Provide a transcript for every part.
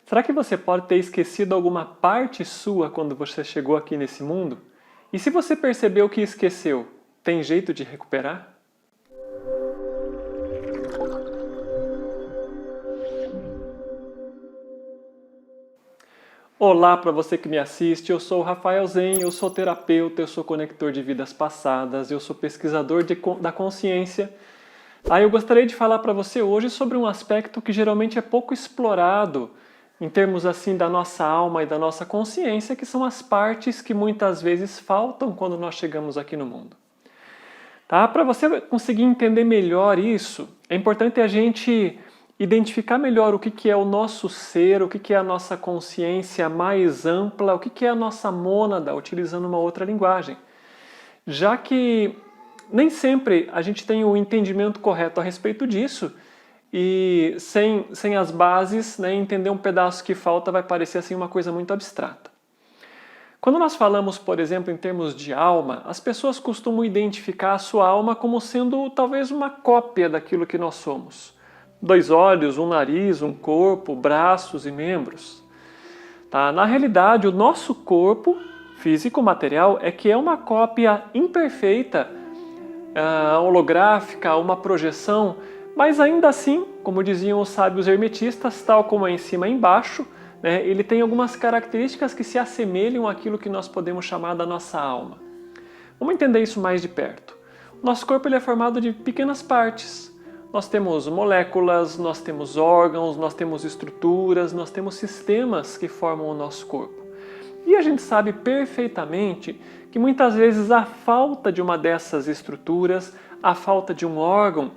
Será que você pode ter esquecido alguma parte sua quando você chegou aqui nesse mundo? E se você percebeu que esqueceu, tem jeito de recuperar? Olá para você que me assiste, eu sou o Rafael Zen, eu sou terapeuta, eu sou conector de vidas passadas, eu sou pesquisador da consciência. Eu gostaria de falar para você hoje sobre um aspecto que geralmente é pouco explorado em termos assim da nossa alma e da nossa consciência, que são as partes que muitas vezes faltam quando nós chegamos aqui no mundo. Para você conseguir entender melhor isso, é importante a gente identificar melhor o que é o nosso ser, o que é a nossa consciência mais ampla, o que é a nossa mônada, utilizando uma outra linguagem. Já que nem sempre a gente tem o entendimento correto a respeito disso, e sem as bases, entender um pedaço que falta vai parecer assim uma coisa muito abstrata. Quando nós falamos, por exemplo, em termos de alma, as pessoas costumam identificar a sua alma como sendo talvez uma cópia daquilo que nós somos. 2 olhos, um nariz, um corpo, braços e membros. Na realidade, o nosso corpo físico, material, é uma cópia imperfeita, holográfica, uma projeção, mas ainda assim, como diziam os sábios hermetistas, tal como é em cima e embaixo, ele tem algumas características que se assemelham àquilo que nós podemos chamar da nossa alma. Vamos entender isso mais de perto. O nosso corpo é formado de pequenas partes. Nós temos moléculas, nós temos órgãos, nós temos estruturas, nós temos sistemas que formam o nosso corpo. E a gente sabe perfeitamente que muitas vezes a falta de uma dessas estruturas, a falta de um órgão,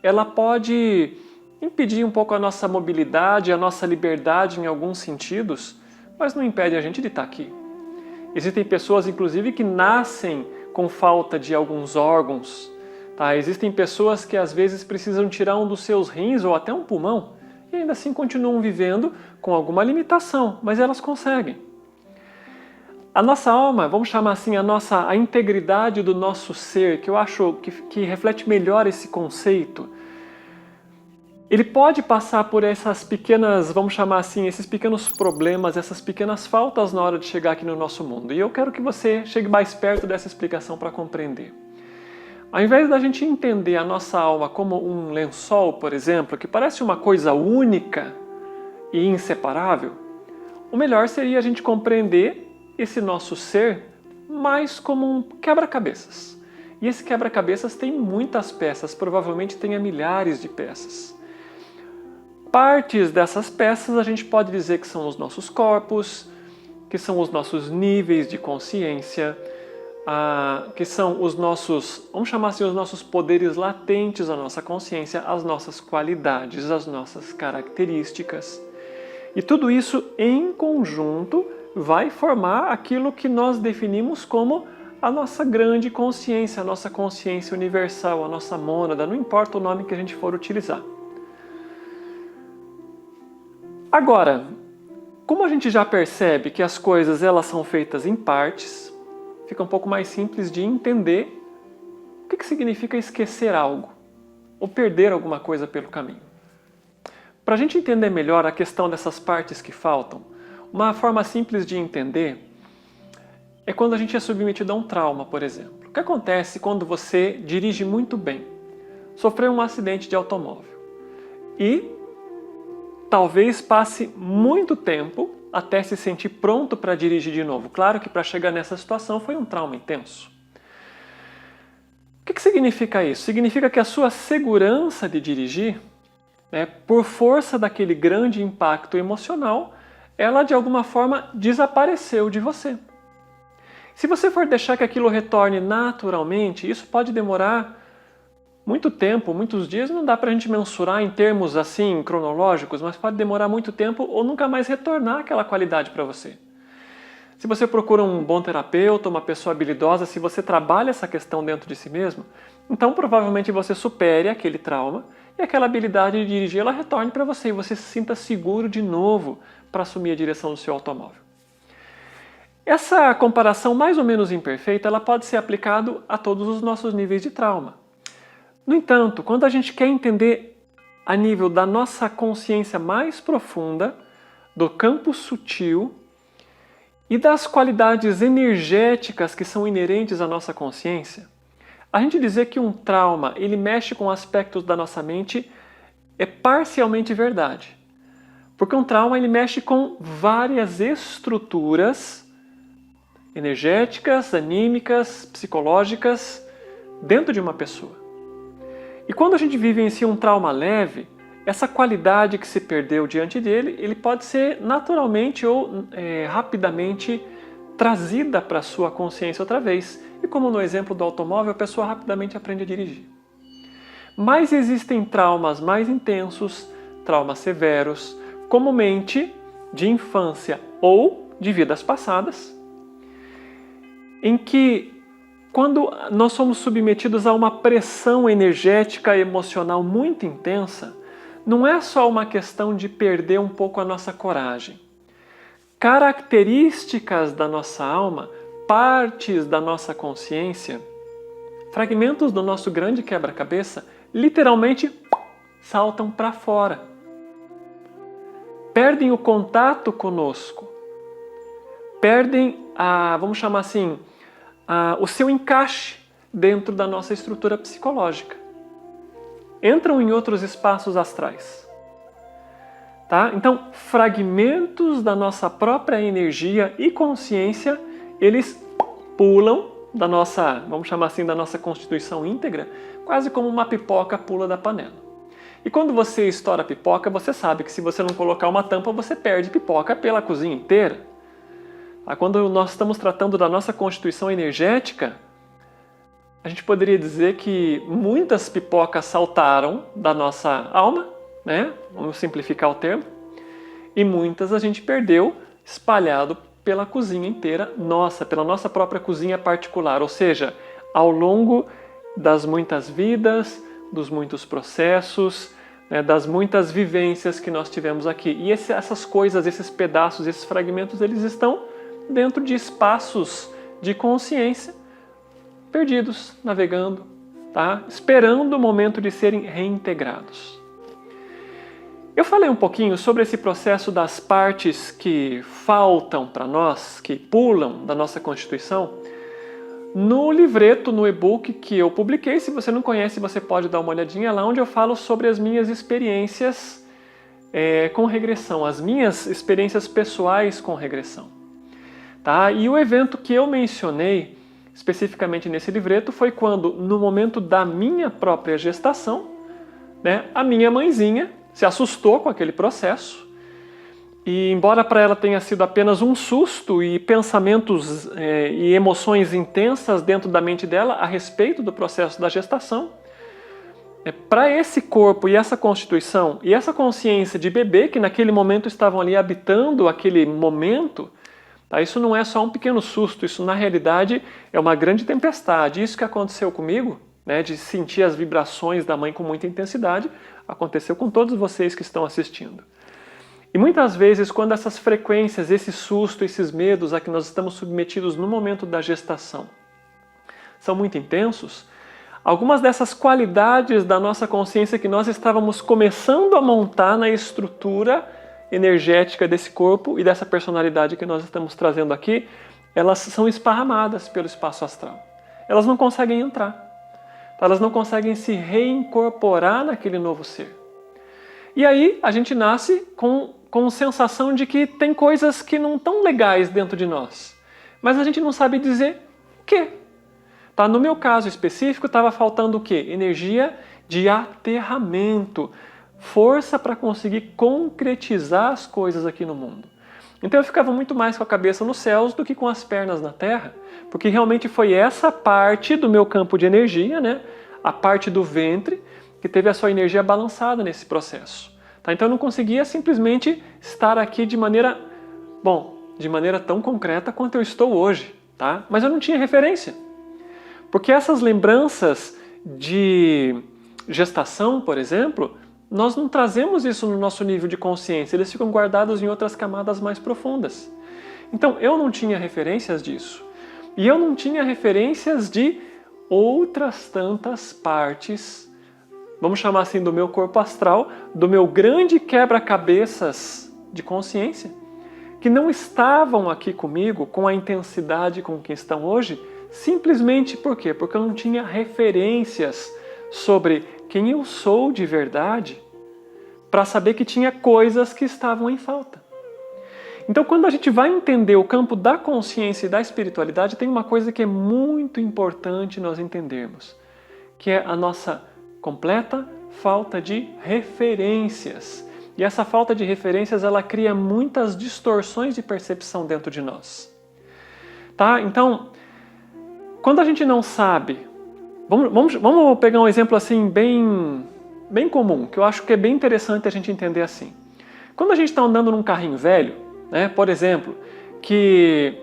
ela pode impedir um pouco a nossa mobilidade, a nossa liberdade em alguns sentidos, mas não impede a gente de estar aqui. Existem pessoas, inclusive, que nascem com falta de alguns órgãos. Existem pessoas que às vezes precisam tirar um dos seus rins ou até um pulmão e ainda assim continuam vivendo com alguma limitação, mas elas conseguem. A nossa alma, vamos chamar assim, a integridade do nosso ser, que eu acho que reflete melhor esse conceito, ele pode passar por essas pequenas, vamos chamar assim, esses pequenos problemas, essas pequenas faltas na hora de chegar aqui no nosso mundo. E eu quero que você chegue mais perto dessa explicação para compreender. Ao invés da gente entender a nossa alma como um lençol, por exemplo, que parece uma coisa única e inseparável, o melhor seria a gente compreender esse nosso ser mais como um quebra-cabeças. E esse quebra-cabeças tem muitas peças, provavelmente tenha milhares de peças. Partes dessas peças a gente pode dizer que são os nossos corpos, que são os nossos níveis de consciência, que são os nossos, vamos chamar assim, os nossos poderes latentes, a nossa consciência, as nossas qualidades, as nossas características. E tudo isso em conjunto vai formar aquilo que nós definimos como a nossa grande consciência, a nossa consciência universal, a nossa mônada, não importa o nome que a gente for utilizar. Agora, como a gente já percebe que as coisas elas são feitas em partes, fica um pouco mais simples de entender o que significa esquecer algo ou perder alguma coisa pelo caminho. Para a gente entender melhor a questão dessas partes que faltam, uma forma simples de entender é quando a gente é submetido a um trauma, por exemplo. O que acontece quando você dirige muito bem, sofreu um acidente de automóvel e talvez passe muito tempo até se sentir pronto para dirigir de novo. Claro que para chegar nessa situação foi um trauma intenso. O que significa isso? Significa que a sua segurança de dirigir, por força daquele grande impacto emocional, ela de alguma forma desapareceu de você. Se você for deixar que aquilo retorne naturalmente, isso pode demorar muito tempo, muitos dias, não dá para a gente mensurar em termos assim cronológicos, mas pode demorar muito tempo ou nunca mais retornar aquela qualidade para você. Se você procura um bom terapeuta, uma pessoa habilidosa, se você trabalha essa questão dentro de si mesmo, então provavelmente você supere aquele trauma e aquela habilidade de dirigir ela retorne para você e você se sinta seguro de novo para assumir a direção do seu automóvel. Essa comparação mais ou menos imperfeita, ela pode ser aplicada a todos os nossos níveis de trauma. No entanto, quando a gente quer entender a nível da nossa consciência mais profunda, do campo sutil e das qualidades energéticas que são inerentes à nossa consciência, a gente dizer que um trauma ele mexe com aspectos da nossa mente é parcialmente verdade. Porque um trauma ele mexe com várias estruturas energéticas, anímicas, psicológicas dentro de uma pessoa. E quando a gente vivencia um trauma leve, essa qualidade que se perdeu diante dele, ele pode ser naturalmente ou rapidamente trazida para a sua consciência outra vez. E como no exemplo do automóvel, a pessoa rapidamente aprende a dirigir. Mas existem traumas mais intensos, traumas severos, comumente de infância ou de vidas passadas, em que quando nós somos submetidos a uma pressão energética e emocional muito intensa, não é só uma questão de perder um pouco a nossa coragem. Características da nossa alma, partes da nossa consciência, fragmentos do nosso grande quebra-cabeça, literalmente saltam para fora. Perdem o contato conosco. Perdem vamos chamar assim, o seu encaixe dentro da nossa estrutura psicológica. Entram em outros espaços astrais. Tá? Então, fragmentos da nossa própria energia e consciência, eles pulam da nossa, vamos chamar assim, da nossa constituição íntegra, quase como uma pipoca pula da panela. E quando você estoura a pipoca, você sabe que se você não colocar uma tampa, você perde pipoca pela cozinha inteira. Quando nós estamos tratando da nossa constituição energética, a gente poderia dizer que muitas pipocas saltaram da nossa alma, né? Vamos simplificar o termo, e muitas a gente perdeu espalhado pela cozinha inteira, pela nossa própria cozinha particular, ou seja, ao longo das muitas vidas, dos muitos processos, né, das muitas vivências que nós tivemos aqui. E essas coisas, esses pedaços, esses fragmentos, eles estão dentro de espaços de consciência, perdidos, navegando, tá? Esperando o momento de serem reintegrados. Eu falei um pouquinho sobre esse processo das partes que faltam para nós, que pulam da nossa constituição, no livreto, no e-book que eu publiquei. Se você não conhece, você pode dar uma olhadinha lá, onde eu falo sobre as minhas experiências com regressão, as minhas experiências pessoais com regressão. Tá? E o evento que eu mencionei especificamente nesse livreto foi quando, no momento da minha própria gestação, né, a minha mãezinha se assustou com aquele processo e, embora para ela tenha sido apenas um susto e pensamentos e emoções intensas dentro da mente dela a respeito do processo da gestação, para esse corpo e essa constituição e essa consciência de bebê que naquele momento estavam ali habitando aquele momento, tá? Isso não é só um pequeno susto, isso na realidade é uma grande tempestade. Isso que aconteceu comigo, né, de sentir as vibrações da mãe com muita intensidade, aconteceu com todos vocês que estão assistindo. E muitas vezes, quando essas frequências, esse susto, esses medos a que nós estamos submetidos no momento da gestação são muito intensos, algumas dessas qualidades da nossa consciência que nós estávamos começando a montar na estrutura energética desse corpo e dessa personalidade que nós estamos trazendo aqui, elas são esparramadas pelo espaço astral. Elas não conseguem entrar. Elas não conseguem se reincorporar naquele novo ser. E aí a gente nasce com sensação de que tem coisas que não estão legais dentro de nós. Mas a gente não sabe dizer o quê. Tá? No meu caso específico, estava faltando o quê? Energia de aterramento. Força para conseguir concretizar as coisas aqui no mundo. Então eu ficava muito mais com a cabeça nos céus do que com as pernas na terra, porque realmente foi essa parte do meu campo de energia, né, a parte do ventre, que teve a sua energia balançada nesse processo. Tá? Então eu não conseguia simplesmente estar aqui de maneira tão concreta quanto eu estou hoje. Tá? Mas eu não tinha referência. Porque essas lembranças de gestação, por exemplo, nós não trazemos isso no nosso nível de consciência, eles ficam guardados em outras camadas mais profundas. Então eu não tinha referências disso. E eu não tinha referências de outras tantas partes, vamos chamar assim, do meu corpo astral, do meu grande quebra-cabeças de consciência que não estavam aqui comigo com a intensidade com que estão hoje, simplesmente por quê? Porque eu não tinha referências sobre quem eu sou de verdade para saber que tinha coisas que estavam em falta. Então, quando a gente vai entender o campo da consciência e da espiritualidade, tem uma coisa que é muito importante nós entendermos, que é a nossa completa falta de referências. E essa falta de referências, ela cria muitas distorções de percepção dentro de nós. Tá? Então, quando a gente não sabe... Vamos pegar um exemplo assim bem comum, que eu acho que é bem interessante a gente entender assim. Quando a gente está andando num carrinho velho, né, por exemplo, que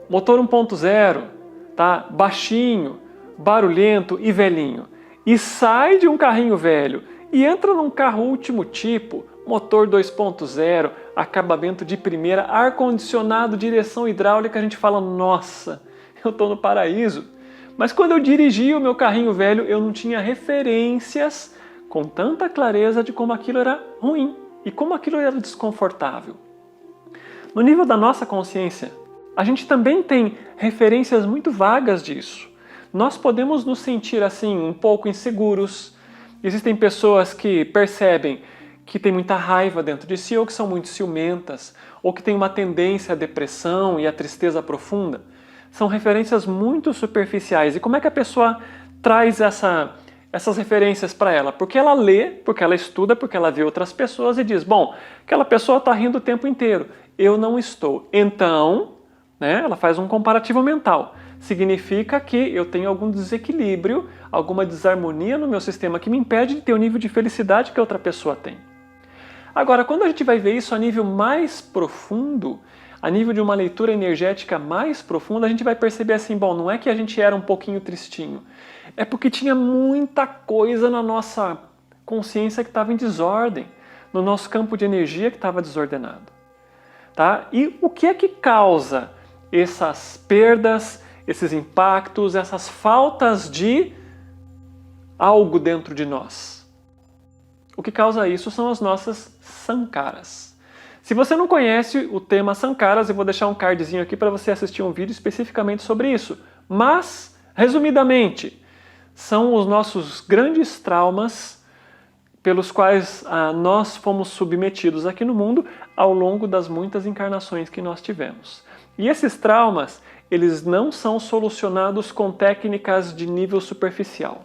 motor 1.0, tá, baixinho, barulhento e velhinho, e sai de um carrinho velho e entra num carro último tipo, motor 2.0, acabamento de primeira, ar-condicionado, direção hidráulica, a gente fala, nossa, eu estou no paraíso. Mas quando eu dirigi o meu carrinho velho, eu não tinha referências com tanta clareza de como aquilo era ruim e como aquilo era desconfortável. No nível da nossa consciência, a gente também tem referências muito vagas disso. Nós podemos nos sentir assim um pouco inseguros. Existem pessoas que percebem que tem muita raiva dentro de si, ou que são muito ciumentas, ou que tem uma tendência à depressão e à tristeza profunda. São referências muito superficiais. E como é que a pessoa traz essas referências para ela? Porque ela lê, porque ela estuda, porque ela vê outras pessoas e diz, bom, aquela pessoa está rindo o tempo inteiro, eu não estou. Então, né, ela faz um comparativo mental. Significa que eu tenho algum desequilíbrio, alguma desarmonia no meu sistema que me impede de ter o nível de felicidade que a outra pessoa tem. Agora, quando a gente vai ver isso a nível mais profundo, a nível de uma leitura energética mais profunda, a gente vai perceber assim, bom, não é que a gente era um pouquinho tristinho, é porque tinha muita coisa na nossa consciência que estava em desordem, no nosso campo de energia que estava desordenado. Tá? E o que é que causa essas perdas, esses impactos, essas faltas de algo dentro de nós? O que causa isso são as nossas sankaras. Se você não conhece o tema sankaras, eu vou deixar um cardzinho aqui para você assistir um vídeo especificamente sobre isso. Mas, resumidamente, são os nossos grandes traumas pelos quais nós fomos submetidos aqui no mundo ao longo das muitas encarnações que nós tivemos. E esses traumas, eles não são solucionados com técnicas de nível superficial.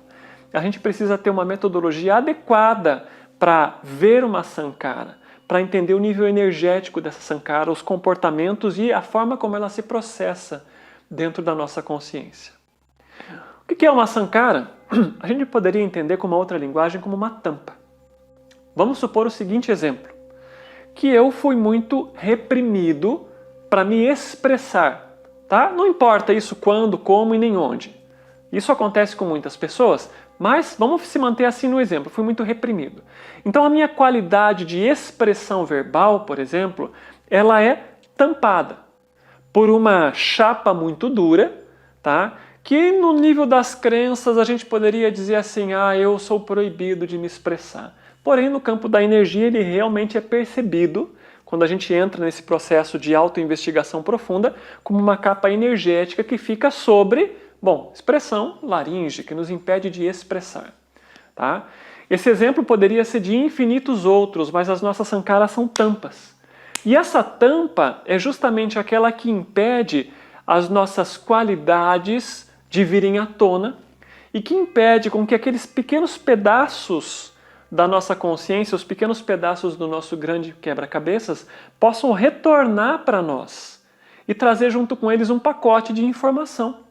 A gente precisa ter uma metodologia adequada para ver uma sankara, para entender o nível energético dessa sankara, os comportamentos e a forma como ela se processa dentro da nossa consciência. O que é uma sankara? A gente poderia entender com uma outra linguagem como uma tampa. Vamos supor o seguinte exemplo, que eu fui muito reprimido para me expressar, tá? Não importa isso quando, como e nem onde. Isso acontece com muitas pessoas, mas vamos se manter assim no exemplo, fui muito reprimido. Então a minha qualidade de expressão verbal, por exemplo, ela é tampada por uma chapa muito dura, tá? Que no nível das crenças a gente poderia dizer assim, eu sou proibido de me expressar. Porém, no campo da energia ele realmente é percebido, quando a gente entra nesse processo de autoinvestigação profunda, como uma capa energética que fica sobre, expressão laríngea, que nos impede de expressar. Tá? Esse exemplo poderia ser de infinitos outros, mas as nossas sankaras são tampas. E essa tampa é justamente aquela que impede as nossas qualidades de virem à tona e que impede com que aqueles pequenos pedaços da nossa consciência, os pequenos pedaços do nosso grande quebra-cabeças, possam retornar para nós e trazer junto com eles um pacote de informação.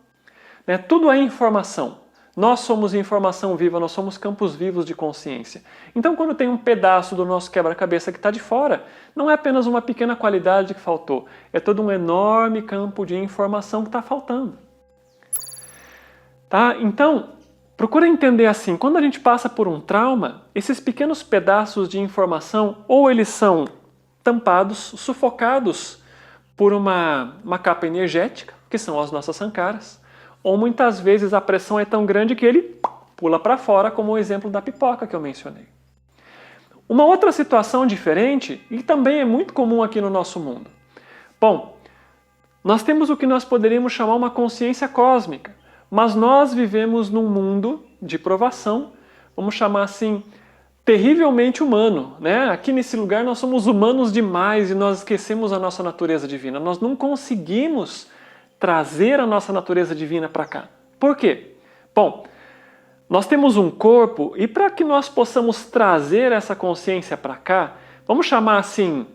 Tudo é informação. Nós somos informação viva, nós somos campos vivos de consciência. Então, quando tem um pedaço do nosso quebra-cabeça que está de fora, não é apenas uma pequena qualidade que faltou, é todo um enorme campo de informação que está faltando. Tá? Então, procura entender assim, quando a gente passa por um trauma, esses pequenos pedaços de informação, ou eles são tampados, sufocados por uma capa energética, que são as nossas sankaras, ou muitas vezes a pressão é tão grande que ele pula para fora, como o exemplo da pipoca que eu mencionei. Uma outra situação diferente, e também é muito comum aqui no nosso mundo. Bom, nós temos o que nós poderíamos chamar uma consciência cósmica, mas nós vivemos num mundo de provação, vamos chamar assim, terrivelmente humano, né? Aqui nesse lugar nós somos humanos demais e nós esquecemos a nossa natureza divina. Nós não conseguimos trazer a nossa natureza divina para cá. Por quê? Bom, nós temos um corpo e para que nós possamos trazer essa consciência para cá, vamos chamar assim,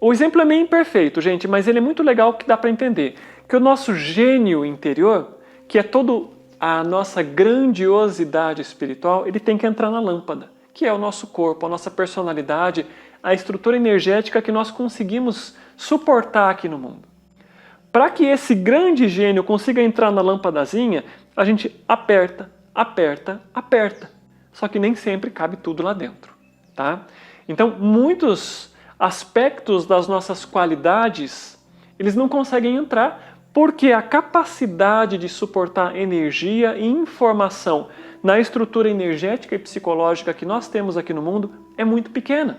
o exemplo é meio imperfeito, gente, mas ele é muito legal que dá para entender, que o nosso gênio interior, que é toda a nossa grandiosidade espiritual, ele tem que entrar na lâmpada, que é o nosso corpo, a nossa personalidade, a estrutura energética que nós conseguimos suportar aqui no mundo. Para que esse grande gênio consiga entrar na lâmpadazinha, a gente aperta, aperta, aperta. Só que nem sempre cabe tudo lá dentro, tá? Então, muitos aspectos das nossas qualidades, eles não conseguem entrar porque a capacidade de suportar energia e informação na estrutura energética e psicológica que nós temos aqui no mundo é muito pequena.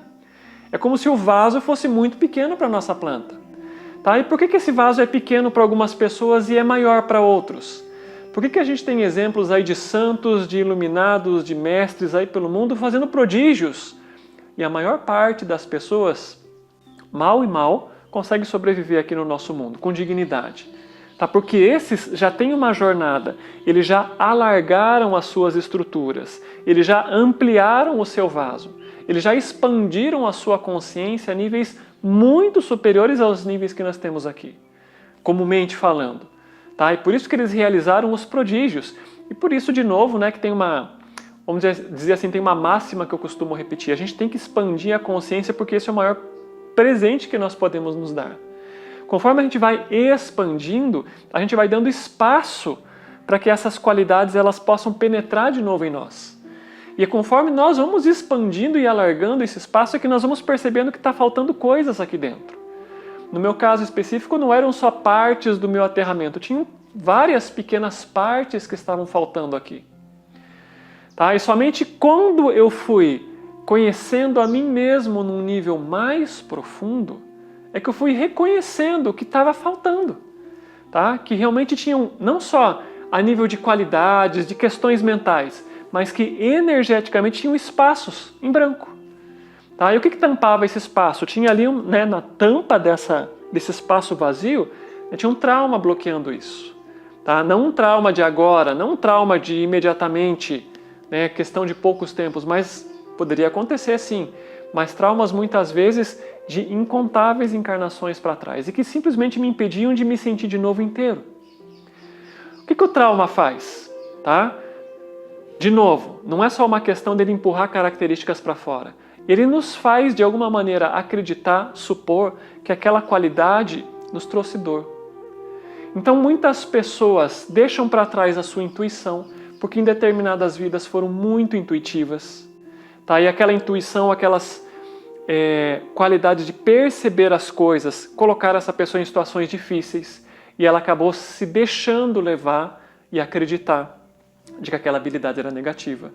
É como se o vaso fosse muito pequeno para a nossa planta. Tá? E por que esse vaso é pequeno para algumas pessoas e é maior para outros? Por que a gente tem exemplos aí de santos, de iluminados, de mestres aí pelo mundo fazendo prodígios? E a maior parte das pessoas, mal e mal, consegue sobreviver aqui no nosso mundo, com dignidade. Tá? Porque esses já têm uma jornada, eles já alargaram as suas estruturas, eles já ampliaram o seu vaso, eles já expandiram a sua consciência a níveis muito superiores aos níveis que nós temos aqui, comumente falando. Tá? E por isso que eles realizaram os prodígios. E por isso, de novo, né, que tem uma, vamos dizer assim, tem uma máxima que eu costumo repetir. A gente tem que expandir a consciência porque esse é o maior presente que nós podemos nos dar. Conforme a gente vai expandindo, a gente vai dando espaço para que essas qualidades elas possam penetrar de novo em nós. E conforme nós vamos expandindo e alargando esse espaço é que nós vamos percebendo que está faltando coisas aqui dentro. No meu caso específico, não eram só partes do meu aterramento, tinham várias pequenas partes que estavam faltando aqui. Tá? E somente quando eu fui conhecendo a mim mesmo num nível mais profundo, é que eu fui reconhecendo o que estava faltando. Tá? Que realmente tinham, não só a nível de qualidades, de questões mentais, mas que energeticamente tinham espaços em branco. Tá? E o que tampava esse espaço? Tinha ali, né, na tampa desse espaço vazio, tinha um trauma bloqueando isso. Tá? Não um trauma de agora, não um trauma de imediatamente, né, questão de poucos tempos, mas poderia acontecer sim. Mas traumas muitas vezes de incontáveis encarnações para trás e que simplesmente me impediam de me sentir de novo inteiro. O que o trauma faz? Tá? De novo, não é só uma questão dele empurrar características para fora. Ele nos faz, de alguma maneira, acreditar, supor que aquela qualidade nos trouxe dor. Então, muitas pessoas deixam para trás a sua intuição, porque em determinadas vidas foram muito intuitivas. Tá? E aquela intuição, aquelas qualidades de perceber as coisas, colocaram essa pessoa em situações difíceis, e ela acabou se deixando levar e acreditar de que aquela habilidade era negativa.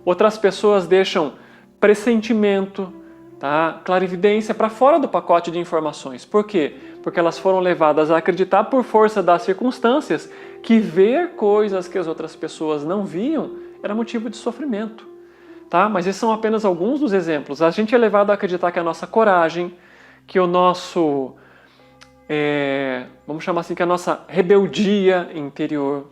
Outras pessoas deixam pressentimento, tá? Clarividência para fora do pacote de informações. Por quê? Porque elas foram levadas a acreditar por força das circunstâncias que ver coisas que as outras pessoas não viam era motivo de sofrimento. Tá? Mas esses são apenas alguns dos exemplos. A gente é levado a acreditar que a nossa coragem, que o nosso, vamos chamar assim, que a nossa rebeldia interior,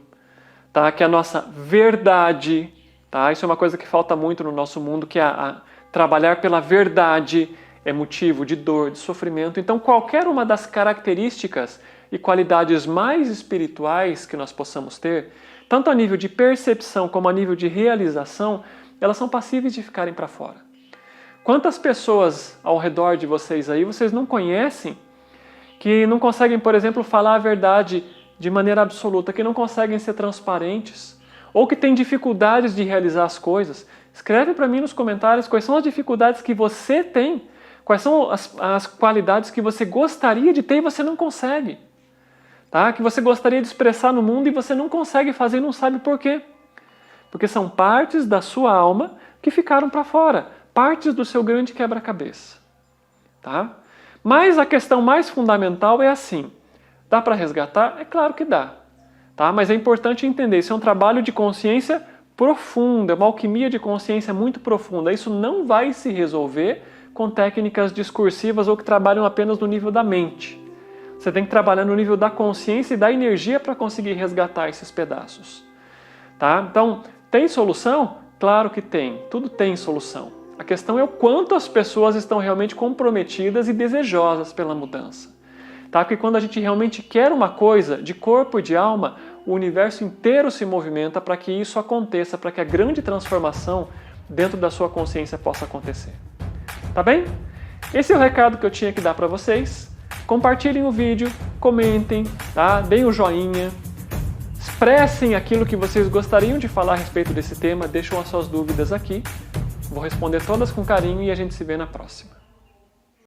tá? Que a nossa verdade, tá? Isso é uma coisa que falta muito no nosso mundo, que é trabalhar pela verdade é motivo de dor, de sofrimento. Então, qualquer uma das características e qualidades mais espirituais que nós possamos ter, tanto a nível de percepção como a nível de realização, elas são passíveis de ficarem para fora. Quantas pessoas ao redor de vocês aí, vocês não conhecem, que não conseguem, por exemplo, falar a verdade de maneira absoluta, que não conseguem ser transparentes, ou que têm dificuldades de realizar as coisas? Escreve para mim nos comentários quais são as dificuldades que você tem, quais são as qualidades que você gostaria de ter e você não consegue. Tá? Que você gostaria de expressar no mundo e você não consegue fazer e não sabe por quê. Porque são partes da sua alma que ficaram para fora, partes do seu grande quebra-cabeça. Tá? Mas a questão mais fundamental é assim, dá para resgatar? É claro que dá. Tá? Mas é importante entender, isso é um trabalho de consciência profunda, é uma alquimia de consciência muito profunda. Isso não vai se resolver com técnicas discursivas ou que trabalham apenas no nível da mente. Você tem que trabalhar no nível da consciência e da energia para conseguir resgatar esses pedaços. Tá? Então, tem solução? Claro que tem, tudo tem solução. A questão é o quanto as pessoas estão realmente comprometidas e desejosas pela mudança. Tá? Porque quando a gente realmente quer uma coisa, de corpo e de alma, o universo inteiro se movimenta para que isso aconteça, para que a grande transformação dentro da sua consciência possa acontecer. Tá bem? Esse é o recado que eu tinha que dar para vocês. Compartilhem o vídeo, comentem, tá? Deem o joinha, expressem aquilo que vocês gostariam de falar a respeito desse tema, deixem as suas dúvidas aqui. Vou responder todas com carinho e a gente se vê na próxima.